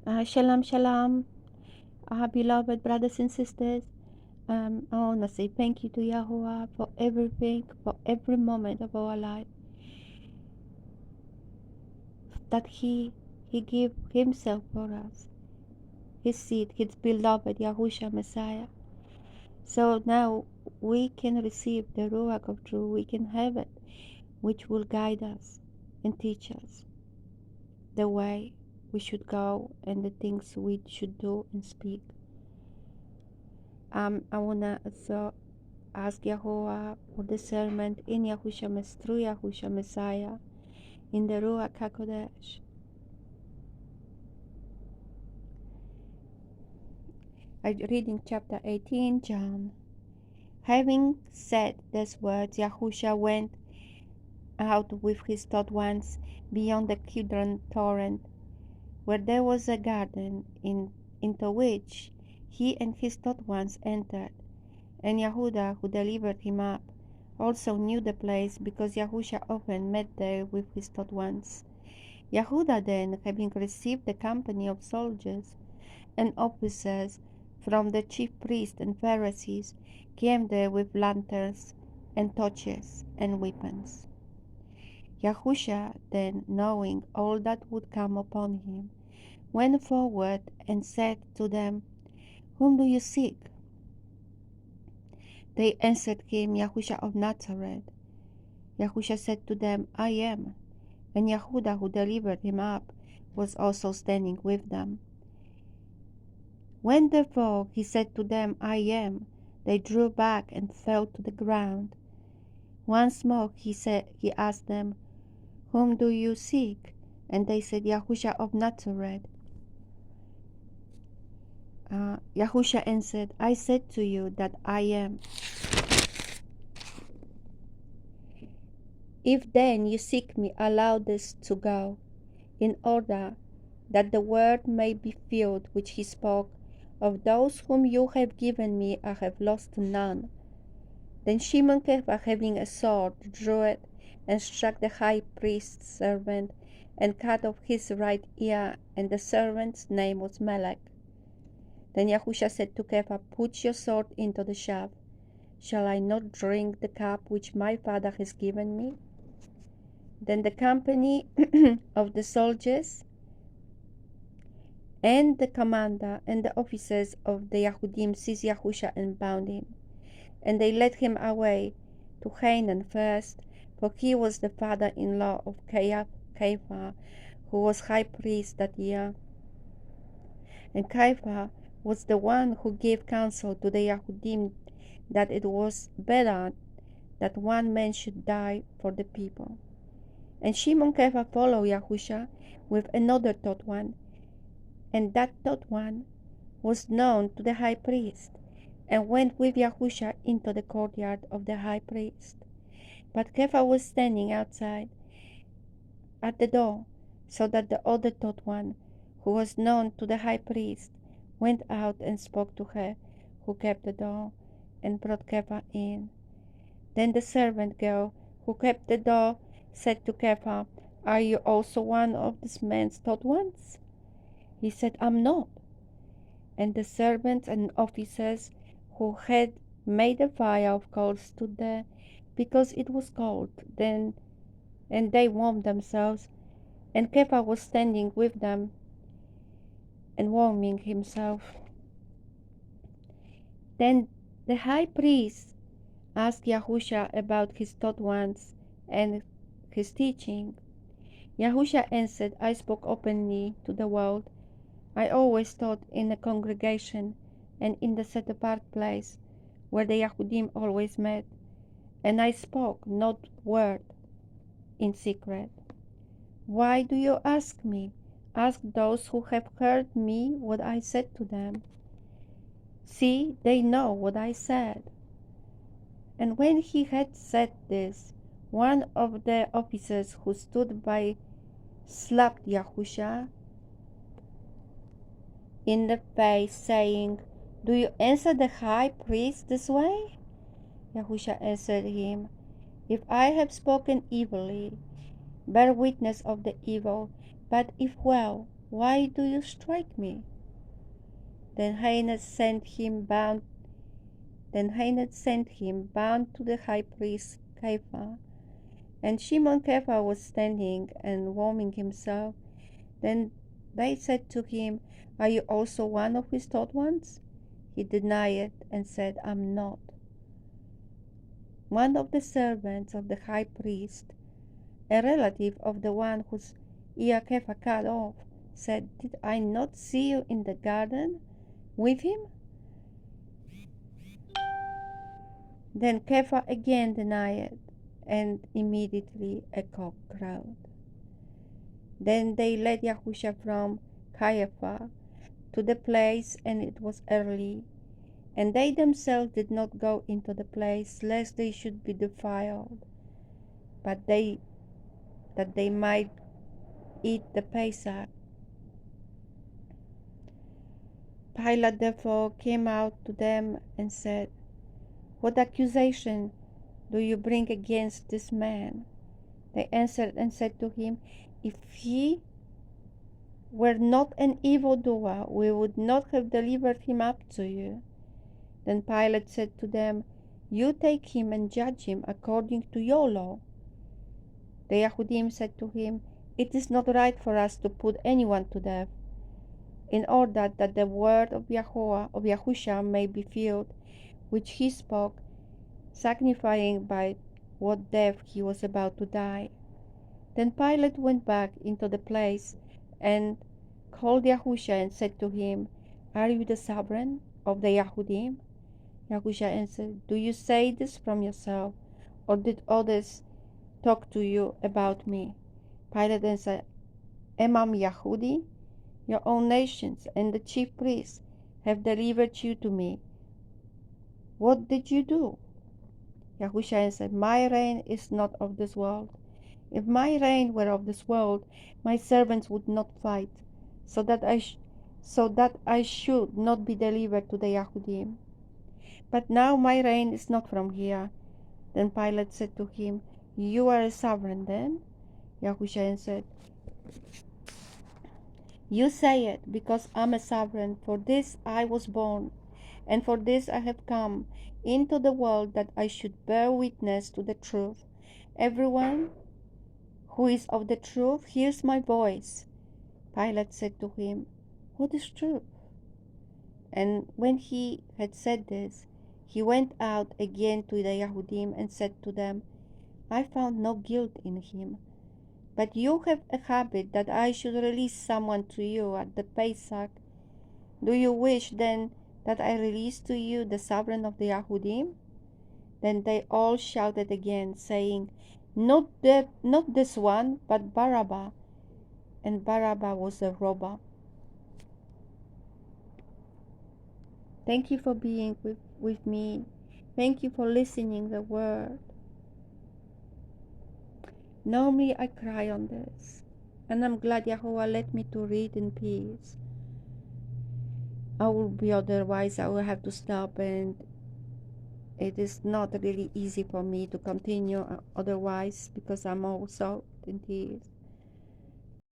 Shalom, shalom, beloved brothers and sisters. I want to say thank you to Yahuwah for everything, for every moment of our life, that He gave Himself for us, His seed, His beloved Yahusha Messiah. So now we can receive the Ruach of truth, we can have it, which will guide us and teach us the way we should go and the things we should do and speak. I want to also ask Yahuwah for discernment in through Yahusha Messiah in the Ruach HaKodesh. I'm reading chapter 18, John. Having said these words, Yahusha went out with his 12 ones beyond the Kidron torrent, where there was a garden into which he and his 12 ones entered. And Yehuda, who delivered him up, also knew the place, because Yahusha often met there with his 12 ones. Yehuda then, having received the company of soldiers and officers from the chief priests and Pharisees, came there with lanterns and torches and weapons. Yahusha then, knowing all that would come upon him, went forward and said to them, "Whom do you seek?" They answered him, "Yahusha of Nazareth." Yahusha said to them, "I am." And Yehuda, who delivered him up, was also standing with them. When therefore he said to them, "I am," they drew back and fell to the ground. Once more he asked them, "Whom do you seek?" And they said, "Yahusha of Nazareth." Yahusha answered, "I said to you that I am. If then you seek me, allow this to go, in order that the word may be filled which he spoke, of those whom you have given me I have lost none." Then Shimon Kepha, having a sword, drew it, and struck the high priest's servant, and cut off his right ear, and the servant's name was Melech. Then Yahusha said to Kepha, "Put your sword into the shaft. Shall I not drink the cup which my Father has given me?" Then the company of the soldiers and the commander and the officers of the Yahudim seized Yahusha and bound him. And they led him away to Hanan first, for he was the father-in-law of Caiaphas, who was high priest that year. And Caiaphas was the one who gave counsel to the Yahudim that it was better that one man should die for the people. And Shimon Kepha followed Yahusha with another third one, and that third one was known to the high priest, and went with Yahusha into the courtyard of the high priest. But Kepha was standing outside at the door, so that the other third one, who was known to the high priest, went out and spoke to her who kept the door, and brought Kepha in. Then the servant girl who kept the door said to Kepha, "Are you also one of this man's third ones?" He said, "I'm not." And the servants and officers who had made a fire of coals stood there, because it was cold. And they warmed themselves, and Kepha was standing with them and warming himself. Then the high priest asked Yahusha about his third ones and his teaching. Yahusha answered, "I spoke openly to the world. I always taught in the congregation and in the set-apart place where the Yahudim always met, and I spoke not word in secret. Why do you ask me? Ask those who have heard me what I said to them. See, they know what I said." And when he had said this, one of the officers who stood by slapped Yahusha in the face, saying, "Do you answer the high priest this way?" Yahusha answered him, "If I have spoken evilly, bear witness of the evil, but if well, Why do you strike me? Then Hanan sent him bound to the high priest Caiaphas. And Shimon Kepha was standing and warming himself. Then they said to him, Are you also one of his taught ones? He denied it and said, I'm not. One of the servants of the high priest, a relative of the one whose ear Kepha cut off, said, Did I not see you in the garden with him? Then Kepha again denied, and immediately a cock crowed. Then they led Yahusha from Caiaphas to the place, and it was early. And they themselves did not go into the place, lest they should be defiled, but that they might eat the Pesach. Pilate therefore came out to them and said, What accusation do you bring against this man? They answered and said to him, If he were not an evildoer, we would not have delivered him up to you. Then Pilate said to them, You take him and judge him according to your law. The Yahudim said to him, It is not right for us to put anyone to death, in order that the word of Yahusha may be filled, which he spoke, signifying by what death he was about to die. Then Pilate went back into the place and called Yahusha and said to him, Are you the sovereign of the Yahudim? Yahusha answered, Do you say this from yourself, or did others talk to you about me? Pilate answered, Am I Yahudi? Your own nations and the chief priests have delivered you to me. What did you do? Yahusha answered, My reign is not of this world. If my reign were of this world, my servants would not fight, so that I should not be delivered to the Yahudim. But now my reign is not from here. Then Pilate said to him, You are a sovereign then? Yahusha answered, You say it, because I'm a sovereign. For this I was born, and for this I have come into the world, that I should bear witness to the truth. Everyone who is of the truth hears my voice. Pilate said to him, What is truth? And when he had said this, he went out again to the Yahudim and said to them, I found no guilt in him. But you have a habit that I should release someone to you at the Pesach. Do you wish then that I release to you the sovereign of the Yahudim? Then they all shouted again, saying, Not this one, but Barabbas. And Barabbas was a robber. Thank you for being with me. Thank you for listening the word. Normally I cry on this, and I'm glad Yahuwah let me to read in peace. I will be otherwise, I will have to stop, and it is not really easy for me to continue otherwise, because I'm also in tears.